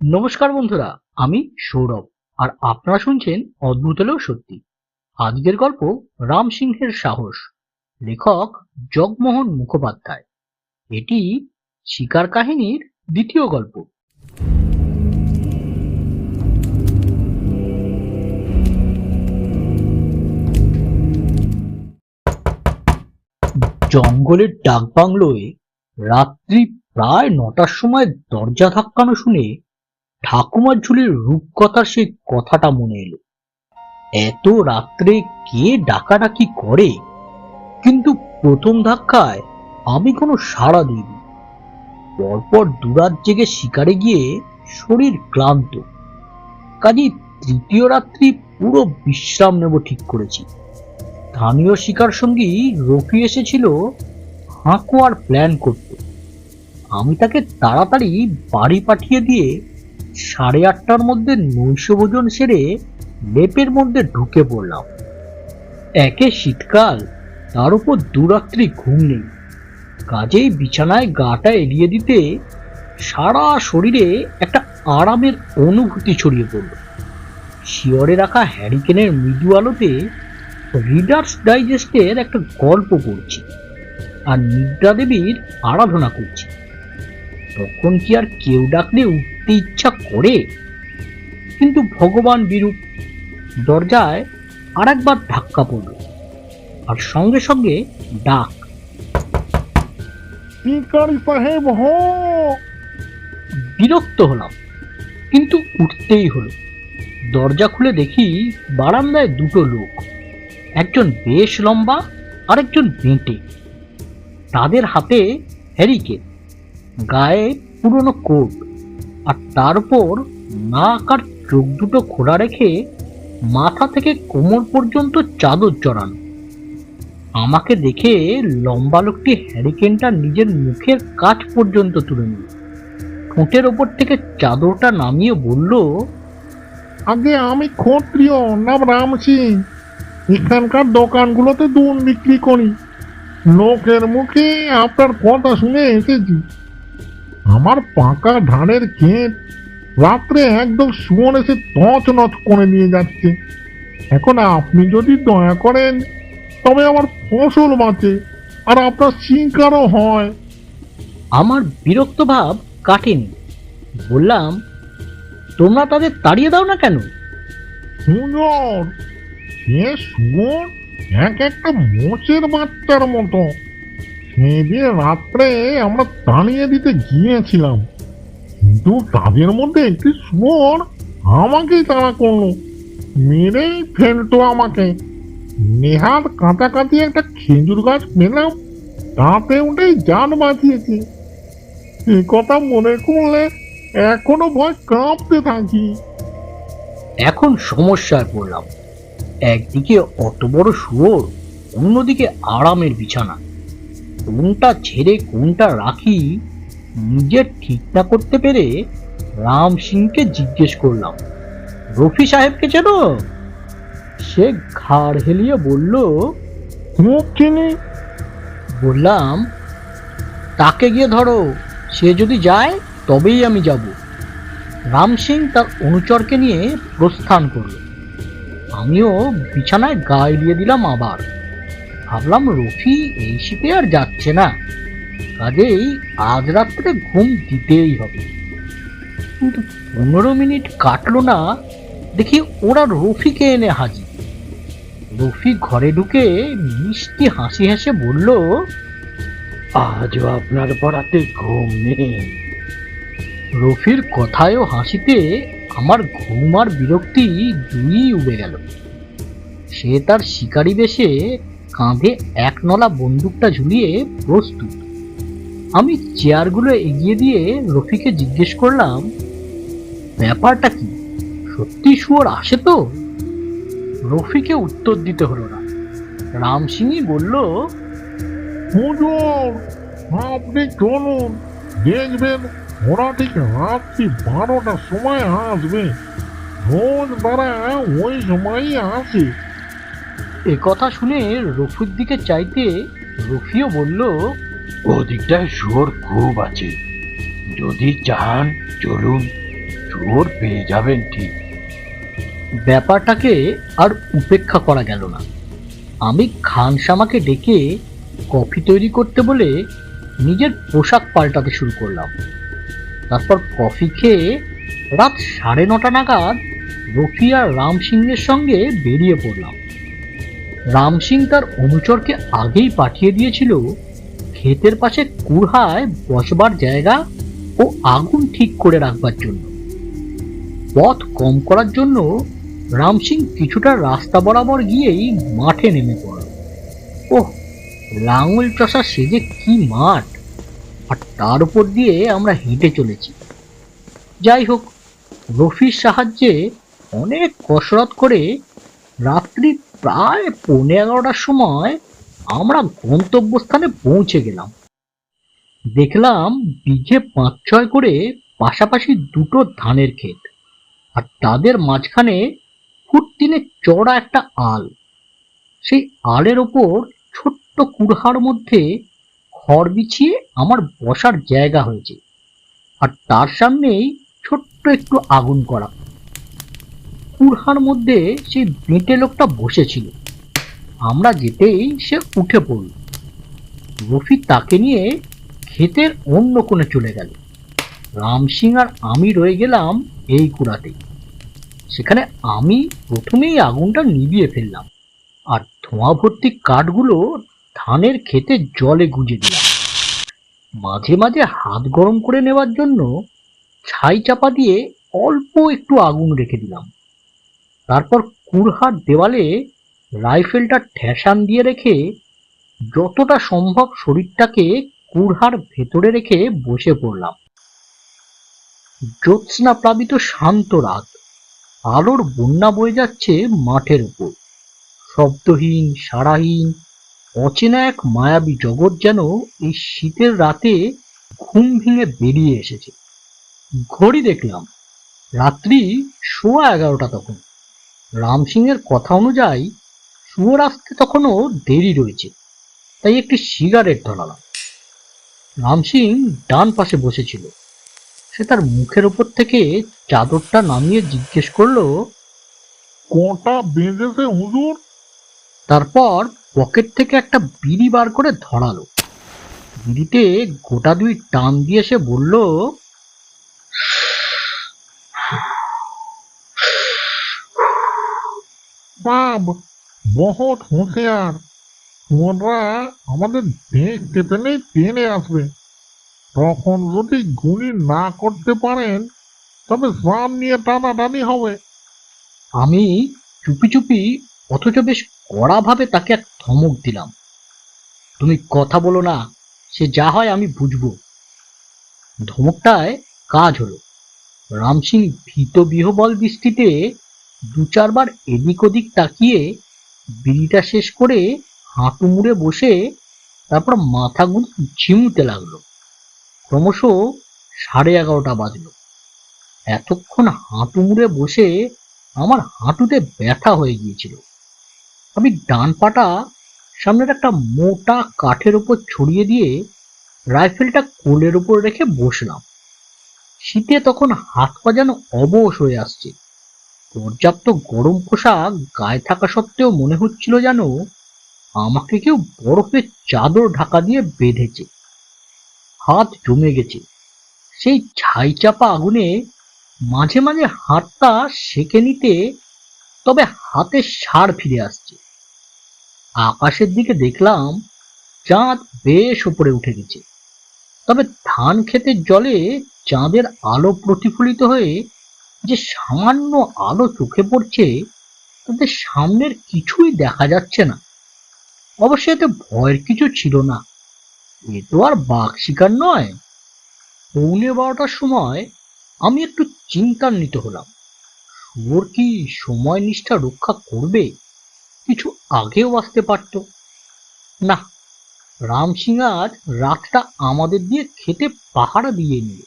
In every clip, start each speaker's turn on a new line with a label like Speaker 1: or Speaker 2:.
Speaker 1: নমস্কার বন্ধুরা, আমি সৌরভ আর আপনারা শুনছেন অদ্ভুত হলেও সত্যি। আজকের গল্প রাম সিংহের সাহস, লেখক জগমোহন মুখোপাধ্যায়। এটি শিকার কাহিনীর দ্বিতীয় গল্প। জঙ্গলের ডাকবাংলোয় রাত্রি প্রায় ৯টার সময় দরজা ধাক্কানো শুনে ঠাকুমার ঝুলির রূপকথার সেই কথাটা মনে এলো। এত রাত্রে কে ডাকাডাকি করে? কিন্তু প্রথম ধাক্কায় আমি কোনো সাড়া দিইনি। পরপর দুরাত জেগে শিকারে গিয়ে শরীর ক্লান্ত, কাজেই তৃতীয় রাত্রি পুরো বিশ্রাম নেব ঠিক করেছি। স্থানীয় শিকার সঙ্গী রফি এসেছিল হাঁকুয়ার প্ল্যান করতে। আমি তাকে তাড়াতাড়ি বাড়ি পাঠিয়ে দিয়ে 8:30টার মধ্যে নৈশভোজন সেরে লেপের মধ্যে ঢুকে পড়লাম। একে শীতকাল, তার উপর দুরাত্রি ঘুম নেই, কাজেই বিছানায় গাটা এড়িয়ে দিতে সারা শরীরে একটা আরামের অনুভূতি ছড়িয়ে পড়ল। শিয়রে রাখা হ্যারিকেনের মৃদু আলোতে রিডার্স ডাইজেস্টের একটা গল্প পড়ছি আর নিদ্রা দেবীর আরাধনা করছি। তখন কি আর কেউ ডাকলে উঠতে ইচ্ছা করে? কিন্তু ভগবান বিরূপ। দরজায় আর একবার ধাক্কা পড়ল, আর সঙ্গে সঙ্গে ডাক,
Speaker 2: শিকারি সাহেব হো।
Speaker 1: বিরক্ত হলাম, কিন্তু উঠতেই হলো। দরজা খুলে দেখি বারান্দায় দুটো লোক, একজন বেশ লম্বা আর একজন বেঁটে। তাদের হাতে হ্যারিকেন, গায়ে পুরনো কোট, আর তার উপর নাক আর চোখ দুটো খোলা রেখে মাথা থেকে কোমর পর্যন্ত চাদর জড়ানো। আমাকে দেখে লম্বা লোকটি হ্যারিকেনটা নিজের মুখের কাছ পর্যন্ত তুলে নিল, ঠোঁটের ওপর থেকে চাদরটা নামিয়ে বলল,
Speaker 2: আগে আমি ক্ষত্রিয়, নাম রাম সিং। এখানকার দোকানগুলোতে দুধ বিক্রি করি। লোকের মুখে আপনার কথা শুনে এসেছি। আমার পাকা ধানের ক্ষেত রাত্রে একদম শুয়োর এসে তছনছ করে নিয়ে যাচ্ছে। এখন আপনি যদি দয়া করেন তবে আমার ফসল বাঁচে আর আপনার শিকারও হয়।
Speaker 1: আমার বিরক্ত ভাব কাটেনি। বললাম, তোমরা তাদের তাড়িয়ে দাও না কেন?
Speaker 2: সুন্দর, সে শুয়োর এক একটা মোষের বাচ্চার মতো। সেদিন রাত্রে আমরা তাড়িয়ে দিতে গিয়েছিলাম, কিন্তু তাদের মধ্যে একটি শুয়োর আমাকেই তাড়া করলো, মেরেই ফেলতো আমাকে। নেহাত কাছাকাছি একটা খেজুর গাছ পেলাম, তাতে উঠেই জান বাঁচিয়েছি। এ কথা মনে করলে এখনো ভয় কাঁপতে থাকি।
Speaker 1: এখন সমস্যায় পড়লাম। একদিকে অত বড় শুয়োর, অন্যদিকে আরামের বিছানা। কোনটা ছেড়ে কোনটা রাখি নিজের ঠিক না করতে পেরে রাম সিংকে জিজ্ঞেস করলাম, রফি সাহেবকে চেনো? সে ঘাড় হেলিয়ে বলল,
Speaker 2: খুব চিনি।
Speaker 1: বললাম, তাকে গিয়ে ধরো, সে যদি যায় তবেই আমি যাব। রাম সিং তার অনুচরকে নিয়ে প্রস্থান করল। আমিও বিছানায় গা এলিয়ে দিলাম। আবার ভাবলাম, রফি এই শীতে আর যাচ্ছে না, কাজেই আজ রাত্রে ঘুম দিতেই হবে। কিন্তু 15 মিনিট কাটলো না, দেখি ওরা রফিকে এনে হাজির। রফি ঘরে ঢুকে মিষ্টি হাসি হেসে বলল, আজও আপনার পড়াতে ঘুম নেই। রফির কথায় ও হাসিতে আমার ঘুম আর বিরক্তি দুই উবে গেল। সে তার শিকারি বেশে কাঁধে এক নলা বন্দুকটা ঝুলিয়ে প্রস্তুত। আমি চেয়ারগুলো এগিয়ে দিয়ে রফিকে জিজ্ঞেস করলাম, ব্যাপারটা কি? সত্যি শুয়োর আসে তো? রফিকে উত্তর দিতে হলো না। রাম সিংই বলল,
Speaker 2: হুজুর, আপনি চলুন, দেখবেন ওরা ঠিক রাত্রি 12টার সময় আসবে। রোজ তারা ওই সময়ই আসে।
Speaker 1: এ কথা শুনে রফির দিকে চাইতে রফিও বলল,
Speaker 3: ওদিকটায় শুয়োর খুব আছে, যদি চান চলুন, শুয়োর পেয়ে যাবেন ঠিক।
Speaker 1: ব্যাপারটাকে আর উপেক্ষা করা গেল না। আমি খানসামাকে ডেকে কফি তৈরি করতে বলে নিজের পোশাক পাল্টাতে শুরু করলাম। তারপর কফি খেয়ে রাত 9:30 নাগাদ রফি আর রাম সিংয়ের সঙ্গে বেরিয়ে পড়লাম। রাম সিং তার অনুচরকে আগেই পাঠিয়ে দিয়েছিল ক্ষেতের পাশে কুড়হায় বসবার জায়গা ও আগুন ঠিক করে রাখবার জন্য। পথ কম করার জন্য রাম সিং কিছুটা রাস্তা বরাবর গিয়েই মাঠে নেমে পড়ল। ওহ, লাঙল চষা সে যে কি মাঠ, আর তার উপর দিয়ে আমরা হেঁটে চলেছি। যাই হোক, রফির সাহায্যে অনেক কসরত করে রাত্রি প্রায় 11:15টার সময় আমরা গন্তব্যস্থানে পৌঁছে গেলাম। দেখলাম বিঘে 5-6 করে পাশাপাশি দুটো ধানের ক্ষেত, আর তাদের মাঝখানে ফুট 3 চড়া একটা আল। সেই আলের ওপর ছোট্ট কুড়হার মধ্যে খড় বিছিয়ে আমার বসার জায়গা হয়েছে, আর তার সামনেই ছোট্ট একটু আগুন করা। কুড়হার মধ্যে সেই বেঁটে লোকটা বসেছিল। আমরা যেতেই সে উঠে পড়ল। রফি তাকে নিয়ে ক্ষেতের অন্য কোণে চলে গেল। রাম সিং আর আমি রয়ে গেলাম এই কুড়াতে। সেখানে আমি প্রথমেই আগুনটা নিভিয়ে ফেললাম, আর ধোঁয়া ভর্তি কাঠগুলো ধানের ক্ষেতে জলে গুঁজে দিলাম। মাঝে মাঝে হাত গরম করে নেওয়ার জন্য ছাই চাপা দিয়ে অল্প একটু আগুন রেখে দিলাম। তারপর কুড়হার দেওয়ালে রাইফেলটা ঠেসান দিয়ে রেখে যতটা সম্ভব শরীরটাকে কুড়হার ভেতরে রেখে বসে পড়লাম। জ্যোৎস্না প্লাবিত শান্ত রাত, আলোর বন্যা বয়ে যাচ্ছে মাঠের উপর। শব্দহীন, সাড়াহীন, অচেনা এক মায়াবী জগৎ যেন এই শীতের রাতে ঘুম ভেঙে বেরিয়ে এসেছে। ঘড়ি দেখলাম, রাত্রি 11:15 তখন। রাম সিংয়ের কথা অনুযায়ী শুয়োর আসতে তখনও দেরি রয়েছে, তাই একটি সিগারেট ধরালাম। রাম সিং ডান পাশে বসেছিল। সে তার মুখের উপর থেকে চাদরটা নামিয়ে জিজ্ঞেস করলো,
Speaker 2: কটা বেজেছে হুজুর?
Speaker 1: তারপর পকেট থেকে একটা বিড়ি বার করে ধরালো। বিড়িতে গোটা 2 টান দিয়ে সে বলল,
Speaker 2: সাব বহুত হুঁশিয়ার, ওরা আমাদের দেখতে পেলেই টেনে আসবে। তখন যদি গুলি না করতে পারেন তবে সাম নিয়ে টানাটানি হবে।
Speaker 1: আমি চুপি চুপি অথচ বেশ কড়াভাবে তাকে এক ধমক দিলাম। তুমি কথা বলো না, সে যা হয় আমি বুঝবো। ধমকটায় কাজ হলো। রাম সিং ভীত বিহ্বল দৃষ্টিতে 2-4 বার এদিক ওদিক তাকিয়ে বিড়িটা শেষ করে হাঁটু মুড়ে বসে তারপর মাথাগুলো ঝিমুতে লাগলো। ক্রমশ 11:30 বাজলো। এতক্ষণ হাঁটু মুড়ে বসে আমার হাঁটুতে ব্যথা হয়ে গিয়েছিল। আমি ডান পাটা সামনের একটা মোটা কাঠের উপর ছড়িয়ে দিয়ে রাইফেলটা কোলের উপর রেখে বসলাম। শীতে তখন হাত পা যেন অবশ হয়ে আসছে। পর্যাপ্ত গরম পোশাক গায়ে থাকা সত্ত্বেও মনে হচ্ছিল যেন আমাকে কেউ বরফের চাদর ঢাকা দিয়ে বেঁধেছে। হাত জমে গেছে। সেই ছাই চাপা আগুনে মাঝে মাঝে হাতটা সেঁকে নিতে, তবে হাতে সার ফিরে আসছে। আকাশের দিকে দেখলাম চাঁদ বেশ উপরে উঠে গেছে, তবে ধান ক্ষেতের জলে চাঁদের আলো প্রতিফলিত হয়ে যে সামান্য আলো চোখে পড়ছে তাতে সামনের কিছুই দেখা যাচ্ছে না। অবশ্য এতে ভয়ের কিছু ছিল না, এ তো আর বাঘ শিকার নয়। 11:15টার সময় আমি একটু চিন্তান্বিত হলাম। শুয়োর কি সময় নিষ্ঠা রক্ষা করবে? কিছু আগেও আসতে পারত। না, রাম সিং আজ রাতটা আমাদের দিয়ে খেতে পাহারা দিয়ে নিল।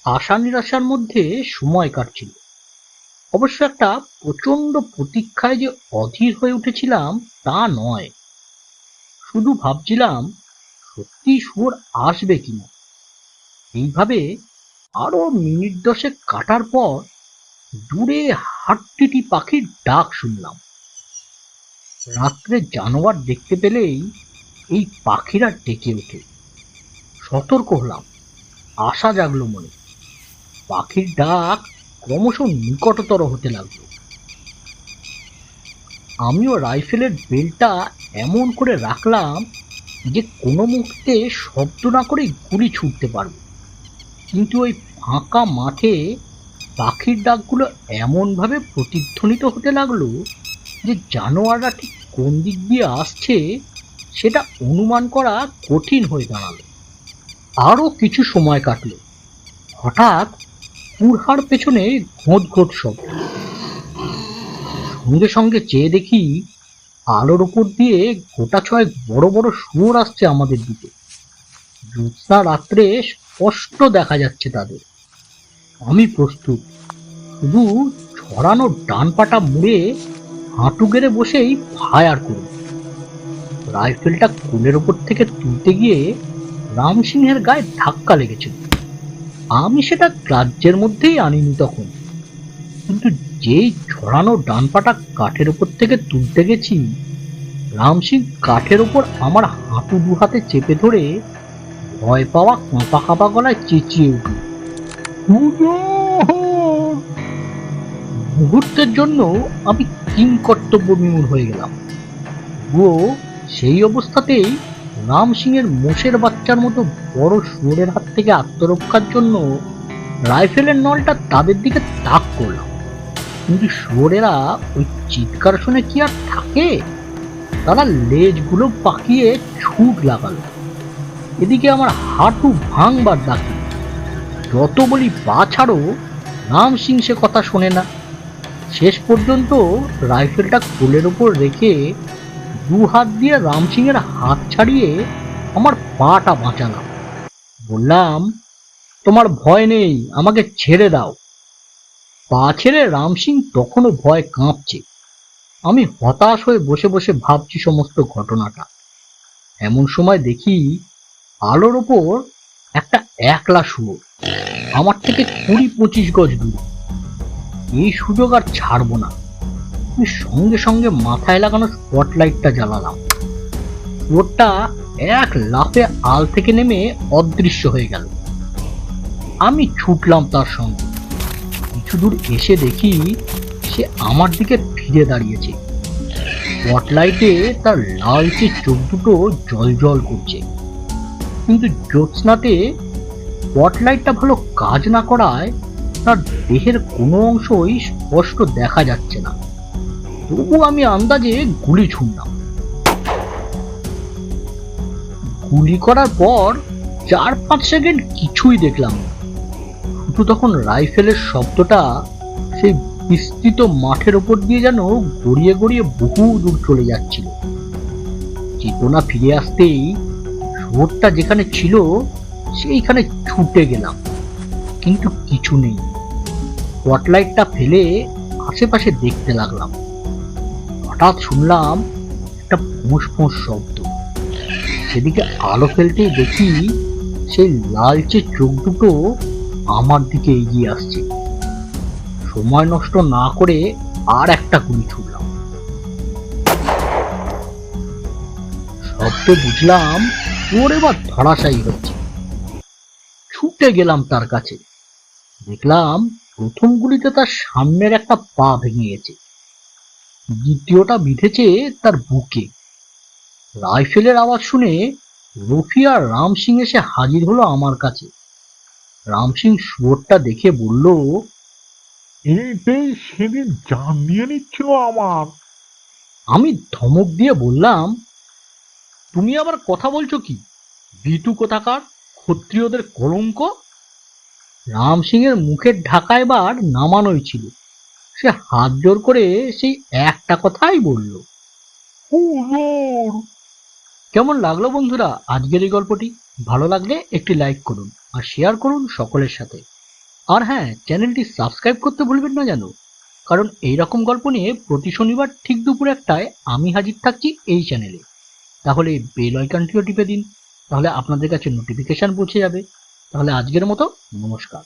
Speaker 1: আশা নিরাশার মধ্যে সময় কাটছিল। অবশ্য একটা প্রচন্ড প্রতীক্ষায় যে অধীর হয়ে উঠেছিলাম তা নয়। শুধু ভাবছিলাম সত্যি শুয়োর আসবে কিনা। এইভাবে আরো মিনিট 10 কাটার পর দূরে হাট্টিটি পাখির ডাক শুনলাম। রাত্রে জানোয়ার দেখতে পেলেই এই পাখিরা ডেকে ওঠে। সতর্ক হলাম, আশা জাগলো মনে। পাখির ডাক ক্রমশ নিকটতর হতে লাগলো। আমিও রাইফেলের বেলটা এমন করে রাখলাম যে কোনো মুহূর্তে শব্দ না করে গুলি ছুটতে পারবো। কিন্তু ওই ফাঁকা মাঠে পাখির ডাকগুলো এমনভাবে প্রতিধ্বনিত হতে লাগলো যে জানোয়াররা ঠিক কোন দিক দিয়ে আসছে সেটা অনুমান করা কঠিন হয়ে দাঁড়ালো। আরো কিছু সময় কাটলো। হঠাৎ কুড়হার পেছনে ঘোঁত ঘোঁত শব্দ। সঙ্গে সঙ্গে চেয়ে দেখি আলোর ওপর দিয়ে গোটা ছয়েক বড় বড় শুয়োর আসছে আমাদের দিকে। জ্যোৎস্না রাত্রে স্পষ্ট দেখা যাচ্ছে তাদের। আমি প্রস্তুত, শুধু ছড়ানো ডান পাটা মুড়ে হাঁটু গেড়ে বসেই ফায়ার করব। রাইফেলটা কোলের ওপর থেকে তুলতে গিয়ে রাম সিংহের গায়ে ধাক্কা লেগেছিল। আমি সেটা গ্রাহ্যের মধ্যেই আনিনি তখন, কিন্তু যেই ছড়ানো ডান পাটা কাঠের ওপর থেকে তুলতে গেছি, রাম সিং কাঠের ওপর আমার হাঁটু দু হাতে চেপে ধরে ভয় পাওয়া কাঁপা কাঁপা গলায় চেঁচিয়ে উঠল। মুহূর্তের জন্য আমি কিংকর্তব্য বিমূঢ় হয়ে গেলাম। ও সেই অবস্থাতেই রাম সিংয়ের মোষের বাচ্চার মতো বড় শুয়োরের হাত থেকে আত্মরক্ষার জন্য রাইফেলের নলটা তাদের দিকে তাক করলাম। কিন্তু শুয়োরেরা ওই চিৎকার শুনে কি আর থাকে? তারা লেজগুলো পাকিয়ে ছুট লাগালো। এদিকে আমার হাঁটু ভাঙবার ডাকি। যত বলি পা ছাড়ো, রাম সিং সে কথা শোনে না। শেষ পর্যন্ত রাইফেলটা কোলের ওপর রেখে দু হাত দিয়ে রাম সিং এর হাত ছাড়িয়ে আমার পাটা বাঁচালাম। বললাম, তোমার ভয় নেই, আমাকে ছেড়ে দাও। পা ছেড়ে রাম সিং তখনও ভয় কাঁপছে। আমি হতাশ হয়ে বসে বসে ভাবছি সমস্ত ঘটনাটা। এমন সময় দেখি আলোর ওপর একটা একলা শুয়োর আমার থেকে 20-25 গজ দূরে। এই সুযোগ আর ছাড়বো না। আমি সঙ্গে সঙ্গে মাথায় লাগানো স্পটলাইটটা জ্বালালাম। শুয়োরটা এক লাফে আল থেকে নেমে অদৃশ্য হয়ে গেল। আমি ছুটলাম তার সঙ্গে। কিছু দূর এসে দেখি সে আমার দিকে ফিরে দাঁড়িয়েছে। স্পটলাইটে তার লালচে চোখ দুটো জল জল করছে, কিন্তু জ্যোৎস্নাতে স্পটলাইটটা ভালো কাজ না করায় তার দেহের কোনো অংশই স্পষ্ট দেখা যাচ্ছে না। তবু আমি আন্দাজে গুলি ছুঁড়লাম। গুলি করার পর 4-5 সেকেন্ড কিছুই দেখলাম না। শুধু তখন রাইফেলের শব্দটা সেই বিস্তৃত মাঠের ওপর দিয়ে যেন গড়িয়ে গড়িয়ে বহু দূর চলে যাচ্ছিল। চেতনা ফিরে আসতেই শুয়োরটা যেখানে ছিল সেইখানে ছুটে গেলাম, কিন্তু কিছু নেই। স্পটলাইটটা ফেলে আশেপাশে দেখতে লাগলাম। হঠাৎ শুনলাম একটা ফোঁস ফোঁস শব্দ। সেদিকে আলো ফেলতেই দেখি সেই লালচে চোখ দুটো আমার দিকে এগিয়ে আসছে। সময় নষ্ট না করে আর একটা গুলি ছুড়লাম। শব্দ বুঝলাম ওর এবার ধরাশায়ী হচ্ছে। ছুটে গেলাম তার কাছে। দেখলাম প্রথম গুলিতে তার সামনের একটা পা ভেঙে গেছে, দ্বিতীয়টা বিঁধেছে তার বুকে। রাইফেলের আওয়াজ শুনে রফি আর রাম সিং এসে হাজির হলো আমার কাছে। রাম সিং শুয়োরটা দেখে বলল,
Speaker 2: এইটাই সেদিন জান নিয়ে নিচ্ছিল আমার।
Speaker 1: আমি ধমক দিয়ে বললাম, তুমি আবার কথা বলছো কি? বিটু কোথাকার, ক্ষত্রিয়দের কলঙ্ক। রাম সিং এর মুখের ঢাকা এবার নামানোই ছিল। সে হাত জোর করে সেই একটা কথাই বলল।
Speaker 2: হুজুর,
Speaker 1: কেমন লাগলো বন্ধুরা আজকের এই গল্পটি? ভালো লাগলে একটি লাইক করুন আর শেয়ার করুন সকলের সাথে। আর হ্যাঁ, চ্যানেলটি সাবস্ক্রাইব করতে ভুলবেন না যেন, কারণ এই রকম গল্প নিয়ে প্রতি শনিবার ঠিক দুপুর 1টায় আমি হাজির থাকছি এই চ্যানেলে। তাহলে বেল আইকনটিও টিপে দিন, তাহলে আপনাদের কাছে নোটিফিকেশন পৌঁছে যাবে। তাহলে আজকের মতো নমস্কার।